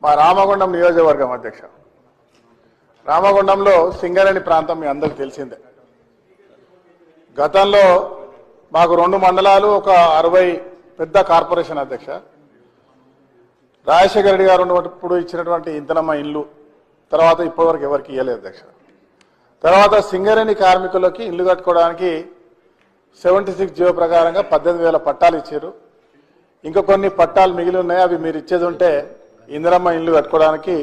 మా రామగుండం నియోజకవర్గం అధ్యక్ష. రామగుండంలో సింగరేణి ప్రాంతం మీ అందరికీ తెలిసిందే. గతంలో మాకు 2 మండలాలు, ఒక 60 పెద్ద కార్పొరేషన్ అధ్యక్ష. రాజశేఖర రెడ్డి గారు ఉన్నప్పుడు ఇచ్చినటువంటి ఇంతనమ్మ ఇల్లు తర్వాత ఇప్పటివరకు ఎవరికి ఇవ్వలేదు అధ్యక్ష. తర్వాత సింగరేణి కార్మికులకి ఇల్లు కట్టుకోవడానికి 76 జీవో ప్రకారంగా 18,000 పట్టాలు ఇచ్చారు. ఇంకా కొన్ని పట్టాలు మిగిలి ఉన్నాయి, అవి మీరు ఇచ్చేది ఉంటే ఇందిరమ్మ ఇల్లు కట్టుకోవడానికి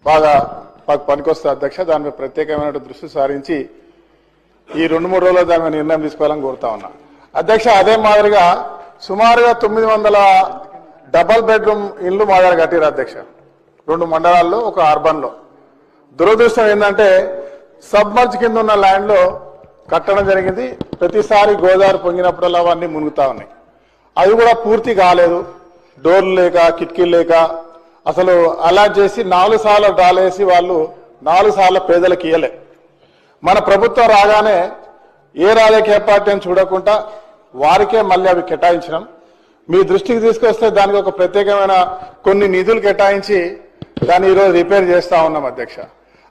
బాగా పనికొస్తుంది అధ్యక్ష. దాని మీద ప్రత్యేకమైన దృష్టి సారించి ఈ 2-3 రోజుల్లో దాని మీద నిర్ణయం తీసుకోవాలని కోరుతా ఉన్నా అధ్యక్ష. అదే మాదిరిగా సుమారుగా 900 డబల్ బెడ్రూమ్ ఇల్లు మా దగ్గర కట్టారు అధ్యక్ష. 2 మండలాల్లో, ఒక అర్బన్లో. దురదృష్టం ఏంటంటే సబ్మర్జ్ కింద ఉన్న ల్యాండ్లో కట్టడం జరిగింది. ప్రతిసారి గోదావరి పొంగినప్పుడల్లా అవన్నీ మునుగుతా ఉన్నాయి. అవి కూడా పూర్తి కాలేదు, డోర్లు లేక కిటికీలు లేక. అసలు అలా చేసి 4 సార్లు డాలేసి వాళ్ళు 4 సార్లు పేదలకు ఇయ్యలే. మన ప్రభుత్వం రాగానే ఏ రాజకీయ పార్టీ అని చూడకుండా వారికే మళ్ళీ అవి కేటాయించడం మీ దృష్టికి తీసుకొస్తే దానికి ఒక ప్రత్యేకమైన కొన్ని నిధులు కేటాయించి దాన్ని ఈరోజు రిపేర్ చేస్తా ఉన్నాం అధ్యక్ష.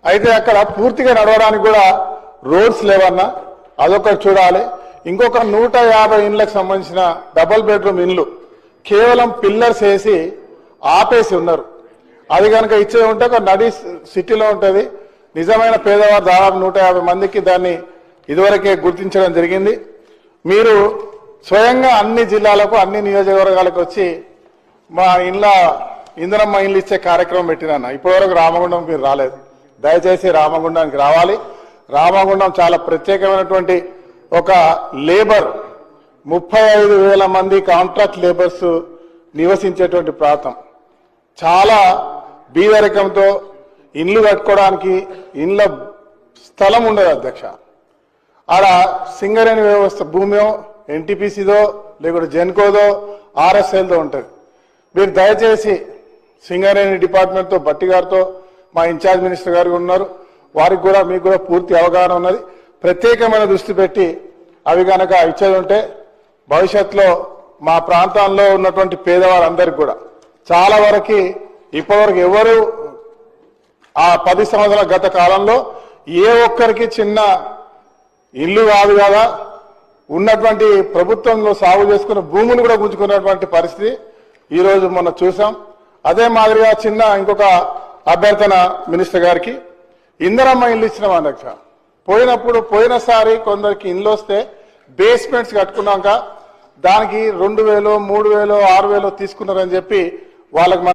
అయితే అక్కడ పూర్తిగా నడవడానికి కూడా రోడ్స్ లేవన్నా అదొకటి చూడాలి. ఇంకొక 150 ఇండ్లకు సంబంధించిన డబుల్ బెడ్రూమ్ ఇండ్లు కేవలం పిల్లర్స్ వేసి ఆపేసి ఉన్నారు. అది కనుక ఇచ్చే ఉంటే ఒక నడి సిటీలో ఉంటుంది. నిజమైన పేదవారు దాదాపు 150 మందికి దాన్ని ఇదివరకే గుర్తించడం జరిగింది. మీరు స్వయంగా అన్ని జిల్లాలకు, అన్ని నియోజకవర్గాలకు వచ్చి మా ఇందిరమ్మ ఇండ్లు ఇచ్చే కార్యక్రమం పెట్టినా ఇప్పటివరకు రామగుండం మీరు రాలేదు. దయచేసి రామగుండానికి రావాలి. రామగుండం చాలా ప్రత్యేకమైనటువంటి ఒక లేబర్ 35,000 మంది కాంట్రాక్ట్ లేబర్స్ నివసించేటువంటి ప్రాంతం. చాలా బీదరికంతో ఇండ్లు కట్టుకోవడానికి ఇండ్ల స్థలం ఉండదు అధ్యక్ష. ఆడ సింగరేణి వ్యవస్థ భూమియో ఎన్టీపీసీదో లేకుంటే జెన్కోదో ఆర్ఎస్ఎల్దో ఉంటుంది. మీరు దయచేసి సింగరేణి డిపార్ట్మెంట్తో భట్టి గారితో, మా ఇన్ఛార్జ్ మినిస్టర్ గారు ఉన్నారు, వారికి కూడా మీకు కూడా పూర్తి అవగాహన ఉన్నది. ప్రత్యేకమైన దృష్టి పెట్టి అవి కనుక ఇచ్చేది ఉంటే భవిష్యత్తులో మా ప్రాంతాల్లో ఉన్నటువంటి పేదవాళ్ళందరికీ కూడా చాలా వరకు ఇప్పటివరకు ఎవరు ఆ 10 సంవత్సరాల గత కాలంలో ఏ ఒక్కరికి చిన్న ఇల్లు కాదు కదా, ఉన్నటువంటి ప్రభుత్వంలో సాగు చేసుకున్న భూములు కూడా గుంజుకున్నటువంటి పరిస్థితి ఈరోజు మొన్న చూసాం. అదే మాదిరిగా చిన్న ఇంకొక అభ్యర్థన మినిస్టర్ గారికి, ఇందిరమ్మ ఇల్లు ఇచ్చినాం అధ్యక్ష. పోయినసారి కొందరికి ఇల్లు వస్తే బేస్మెంట్స్ కట్టుకున్నాక దానికి 2,000, 3,000, 6,000 తీసుకున్నారని చెప్పి వాళ్ళకి